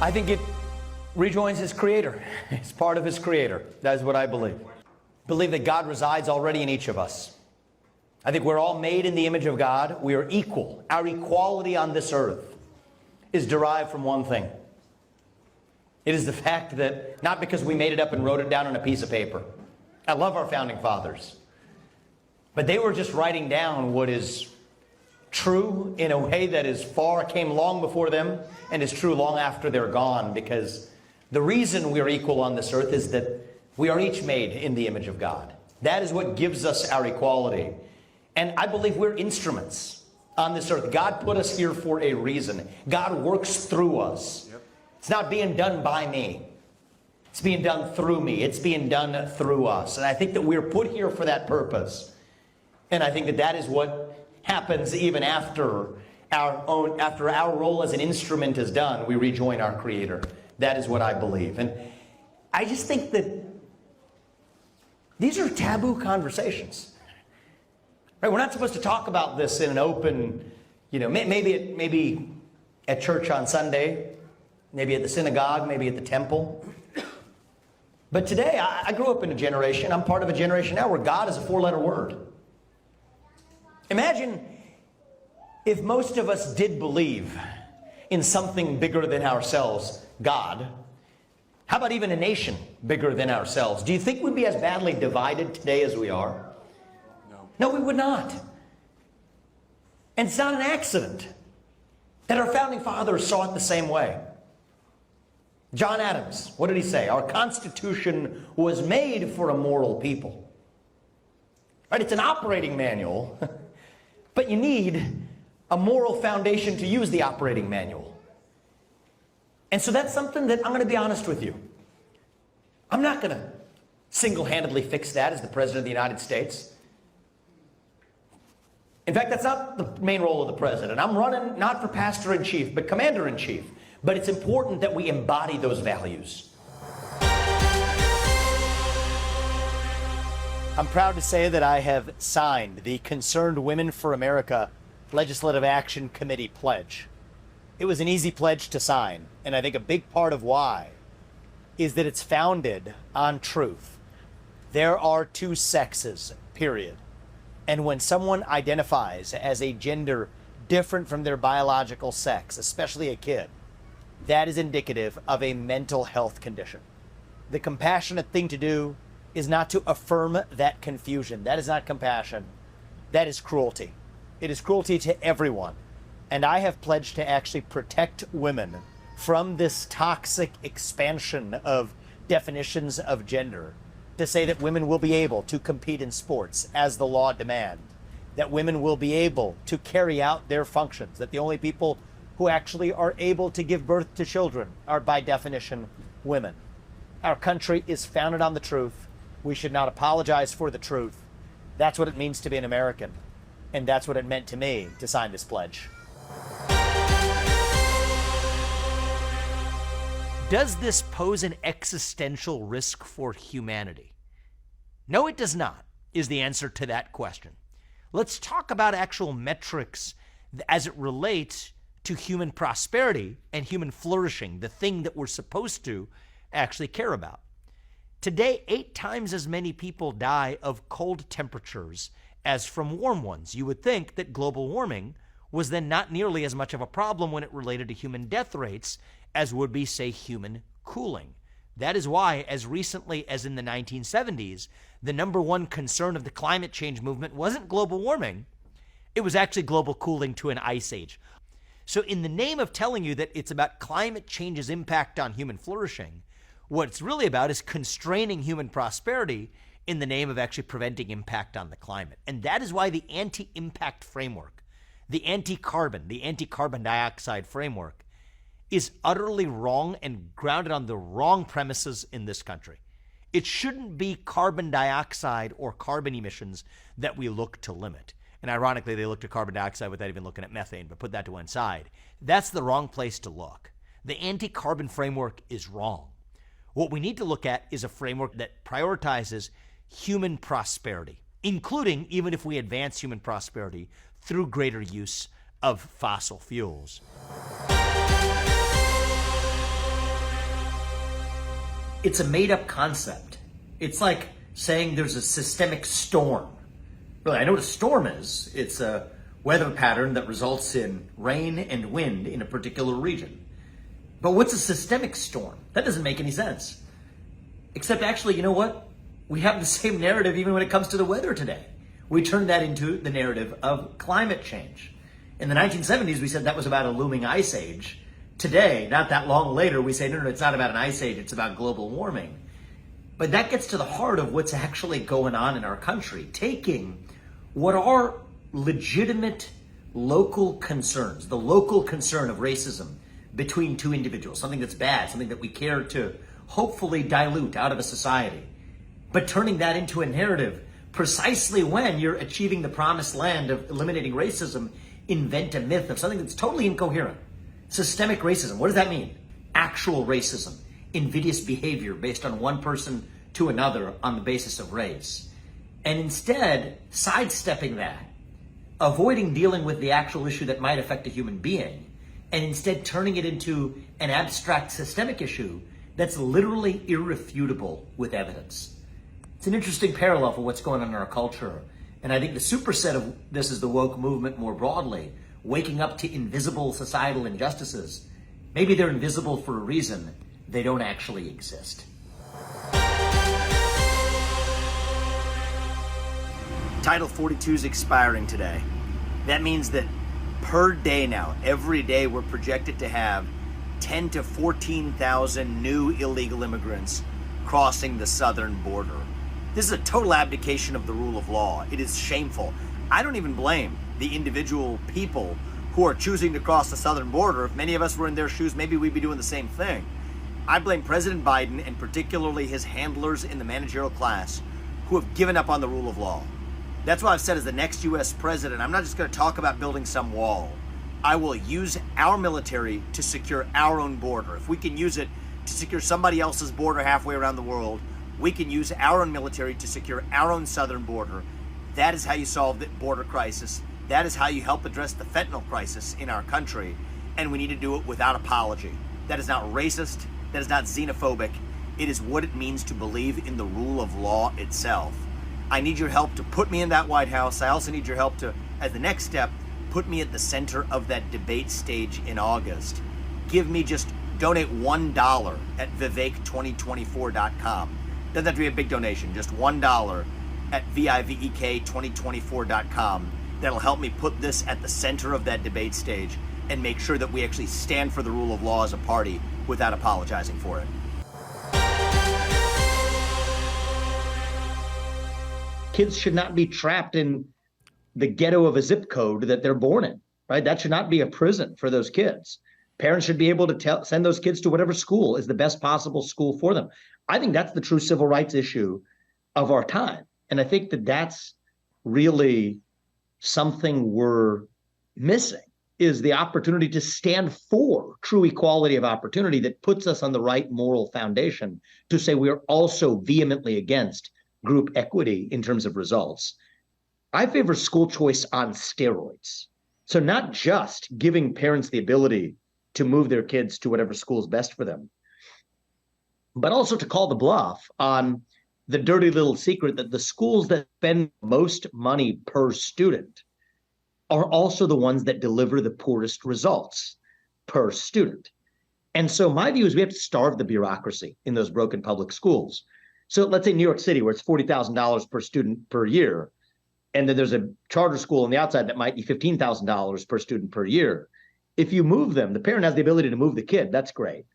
I think it rejoins his creator. It's part of his creator. That is what I believe. Believe that God resides already in each of us. I think we're all made in the image of God. We are equal. Our equality on this earth is derived from one thing. It is the fact that not because we made it up and wrote it down on a piece of paper. I love our founding fathers. But they were just writing down what is true in a way that came long before them and is true long after they're gone, because the reason we're equal on this earth is that we are each made in the image of God. That is what gives us our equality. And I believe we're instruments on this earth. God put us here for a reason. God works through us. Yep. It's not being done by me. It's being done through me. It's being done through us. And I think that we're put here for that purpose. And I think that that is what happens even after our role as an instrument is done. We rejoin our Creator. That is what I believe. And I just think that these are taboo conversations. Right? We're not supposed to talk about this in an open, maybe at church on Sunday, maybe at the synagogue, maybe at the temple. But today, I grew up in a generation, I'm part of a generation now where God is a four-letter word. Imagine if most of us did believe in something bigger than ourselves, God. How about even a nation bigger than ourselves? Do you think we'd be as badly divided today as we are? No, we would not. And it's not an accident that our founding fathers saw it the same way. John Adams, what did he say? Our Constitution was made for a moral people. Right? It's an operating manual, but you need a moral foundation to use the operating manual. And so that's something that I'm going to be honest with you. I'm not going to single-handedly fix that as the President of the United States. In fact, that's not the main role of the President. I'm running not for Pastor-in-Chief, but Commander-in-Chief. But it's important that we embody those values. I'm proud to say that I have signed the Concerned Women for America Legislative Action Committee pledge. It was an easy pledge to sign, and I think a big part of why is that it's founded on truth. There are two sexes, period. And when someone identifies as a gender different from their biological sex, especially a kid, that is indicative of a mental health condition. The compassionate thing to do is not to affirm that confusion. That is not compassion. That is cruelty. It is cruelty to everyone. And I have pledged to actually protect women from this toxic expansion of definitions of gender, to say that women will be able to compete in sports as the law demands, that women will be able to carry out their functions, that the only people who actually are able to give birth to children are by definition women. Our country is founded on the truth. We should not apologize for the truth. That's what it means to be an American. And that's what it meant to me to sign this pledge. Does this pose an existential risk for humanity? No, it does not, is the answer to that question. Let's talk about actual metrics as it relates to human prosperity and human flourishing, the thing that we're supposed to actually care about. Today, 8 times as many people die of cold temperatures as from warm ones. You would think that global warming was then not nearly as much of a problem when it related to human death rates as would be, say, human cooling. That is why, as recently as in the 1970s, the number one concern of the climate change movement wasn't global warming. It was actually global cooling to an ice age. So in the name of telling you that it's about climate change's impact on human flourishing, what it's really about is constraining human prosperity in the name of actually preventing impact on the climate. And that is why the anti-impact framework, the anti-carbon dioxide framework, is utterly wrong and grounded on the wrong premises in this country. It shouldn't be carbon dioxide or carbon emissions that we look to limit. And ironically, they looked at carbon dioxide without even looking at methane, but put that to one side. That's the wrong place to look. The anti-carbon framework is wrong. What we need to look at is a framework that prioritizes human prosperity, including, even if we advance human prosperity, through greater use of fossil fuels. it's a made-up concept. It's like saying there's a systemic storm. Really, I know what a storm is. It's a weather pattern that results in rain and wind in a particular region. But what's a systemic storm? That doesn't make any sense. Except actually, you know what? We have the same narrative even when it comes to the weather today. We turned that into the narrative of climate change. In the 1970s, we said that was about a looming ice age. Today, not that long later, we say, no, it's not about an ice age, it's about global warming. But that gets to the heart of what's actually going on in our country, taking what are legitimate local concerns, the local concern of racism between two individuals, something that's bad, something that we care to hopefully dilute out of a society, but turning that into a narrative precisely when you're achieving the promised land of eliminating racism, invent a myth of something that's totally incoherent. Systemic racism, what does that mean? Actual racism, invidious behavior based on one person to another on the basis of race. And instead, sidestepping that, avoiding dealing with the actual issue that might affect a human being, and instead turning it into an abstract systemic issue that's literally irrefutable with evidence. It's an interesting parallel for what's going on in our culture. And I think the superset of this is the woke movement more broadly, waking up to invisible societal injustices. Maybe they're invisible for a reason. They don't actually exist. Title 42 is expiring today. That means that per day now, every day we're projected to have 10 to 14,000 new illegal immigrants crossing the southern border. This is a total abdication of the rule of law. It is shameful. I don't even blame the individual people who are choosing to cross the southern border. If many of us were in their shoes, maybe we'd be doing the same thing. I blame President Biden and particularly his handlers in the managerial class who have given up on the rule of law. That's why I've said as the next US president, I'm not just going to talk about building some wall. I will use our military to secure our own border. If we can use it to secure somebody else's border halfway around the world, we can use our own military to secure our own southern border. That is how you solve the border crisis. That is how you help address the fentanyl crisis in our country. And we need to do it without apology. That is not racist. That is not xenophobic. It is what it means to believe in the rule of law itself. I need your help to put me in that White House. I also need your help to, as the next step, put me at the center of that debate stage in August. Donate $1 at Vivek2024.com. Doesn't have to be a big donation, just $1 at Vivek2024.com. That'll help me put this at the center of that debate stage and make sure that we actually stand for the rule of law as a party without apologizing for it. Kids should not be trapped in the ghetto of a zip code that they're born in, right? That should not be a prison for those kids. Parents should be able to send those kids to whatever school is the best possible school for them. I think that's the true civil rights issue of our time. And I think that that's really something we're missing, is the opportunity to stand for true equality of opportunity that puts us on the right moral foundation to say we are also vehemently against group equity in terms of results. I favor school choice on steroids. So not just giving parents the ability to move their kids to whatever school is best for them, but also to call the bluff on the dirty little secret that the schools that spend most money per student are also the ones that deliver the poorest results per student. And so my view is we have to starve the bureaucracy in those broken public schools. So let's say New York City, where it's $40,000 per student per year, and then there's a charter school on the outside that might be $15,000 per student per year. If you move them, the parent has the ability to move the kid, that's great.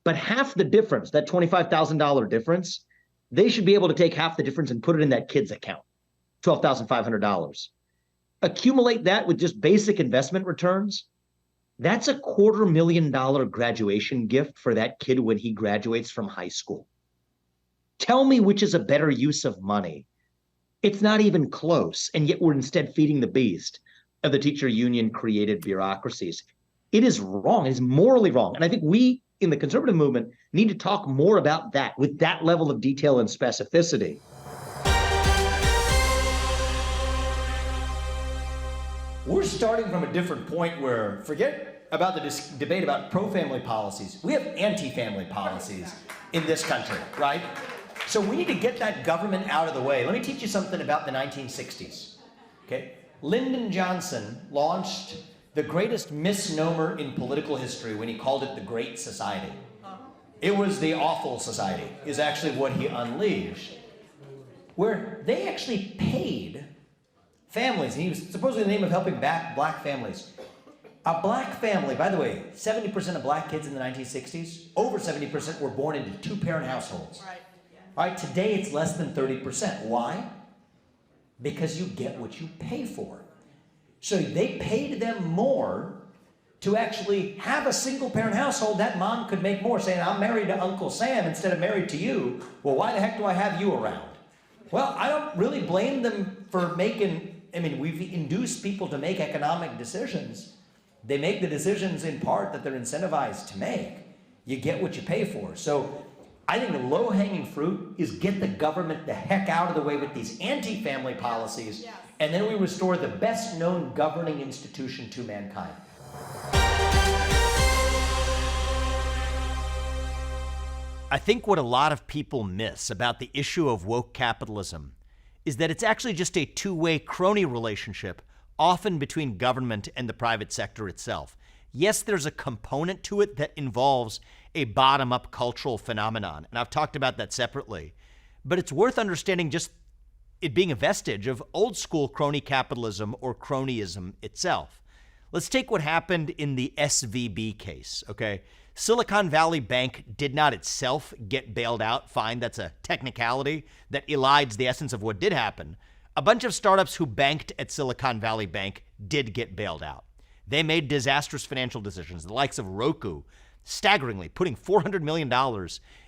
But half the difference, that $25,000 difference, they should be able to take half the difference and put it in that kid's account, $12,500. Accumulate that with just basic investment returns. That's a $250,000 graduation gift for that kid when he graduates from high school. Tell me which is a better use of money. It's not even close, and yet we're instead feeding the beast of the teacher union created bureaucracies. It is wrong. It is morally wrong. And I think we in the conservative movement need to talk more about that with that level of detail and specificity. We're starting from a different point where, forget about the debate about pro-family policies. We have anti-family policies in this country, right? So we need to get that government out of the way. Let me teach you something about the 1960s, okay? Lyndon Johnson launched the greatest misnomer in political history when he called it the Great Society. It was the Awful Society, is actually what he unleashed, where they actually paid families, and he was supposedly in the name of helping back black families. A black family, by the way, 70% of black kids in the 1960s, over 70% were born into two-parent households. Right. All right, today it's less than 30%. Why? Because you get what you pay for. So they paid them more to actually have a single-parent household. That mom could make more, saying, I'm married to Uncle Sam instead of married to you. Well, why the heck do I have you around? Well, I don't really blame them for making, we've induced people to make economic decisions. They make the decisions in part that they're incentivized to make. You get what you pay for. So I think the low-hanging fruit is get the government the heck out of the way with these anti-family policies, Yes. and then we restore the best-known governing institution to mankind. I think what a lot of people miss about the issue of woke capitalism is that it's actually just a two-way crony relationship, often between government and the private sector itself. Yes, there's a component to it that involves a bottom-up cultural phenomenon, and I've talked about that separately. But it's worth understanding just it being a vestige of old-school crony capitalism or cronyism itself. Let's take what happened in the SVB case, okay? Silicon Valley Bank did not itself get bailed out. Fine, that's a technicality that elides the essence of what did happen. A bunch of startups who banked at Silicon Valley Bank did get bailed out. They made disastrous financial decisions, the likes of Roku, staggeringly putting $400 million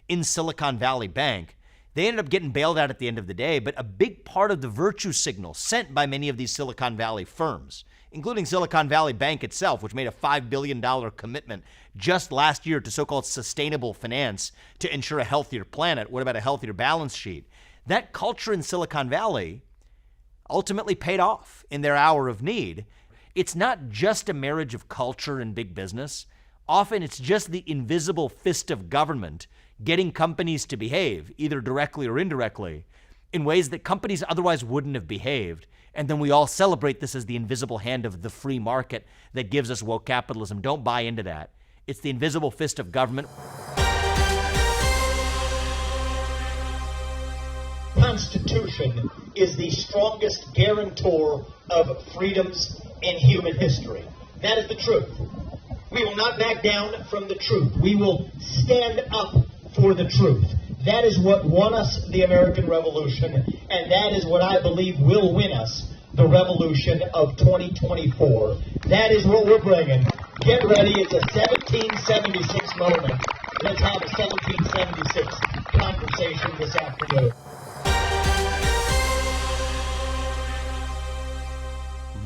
in Silicon Valley Bank. They ended up getting bailed out at the end of the day, but a big part of the virtue signal sent by many of these Silicon Valley firms, including Silicon Valley Bank itself, which made a $5 billion commitment just last year to so-called sustainable finance to ensure a healthier planet. What about a healthier balance sheet? That culture in Silicon Valley ultimately paid off in their hour of need. It's not just a marriage of culture and big business. Often it's just the invisible fist of government getting companies to behave, either directly or indirectly, in ways that companies otherwise wouldn't have behaved. And then we all celebrate this as the invisible hand of the free market that gives us woke capitalism. Don't buy into that. It's the invisible fist of government. Constitution is the strongest guarantor of freedoms in human history. That is the truth. We will not back down from the truth. We will stand up for the truth. That is what won us the American Revolution, and that is what I believe will win us the revolution of 2024. That is what we're bringing. Get ready. It's a 1776 moment. Let's have a 1776 conversation this afternoon.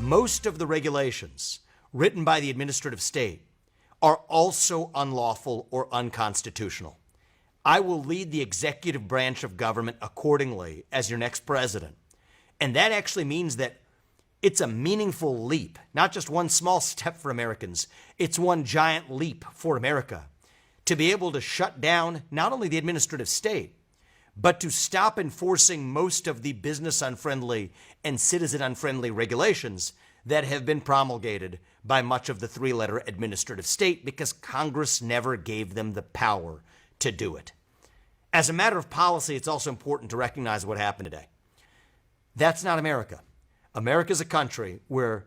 Most of the regulations written by the administrative state are also unlawful or unconstitutional. I will lead the executive branch of government accordingly as your next president. And that actually means that it's a meaningful leap, not just one small step for Americans. It's one giant leap for America to be able to shut down not only the administrative state, but to stop enforcing most of the business-unfriendly and citizen-unfriendly regulations that have been promulgated by much of the three-letter administrative state because Congress never gave them the power to do it. As a matter of policy, it's also important to recognize what happened today. That's not America. America is a country where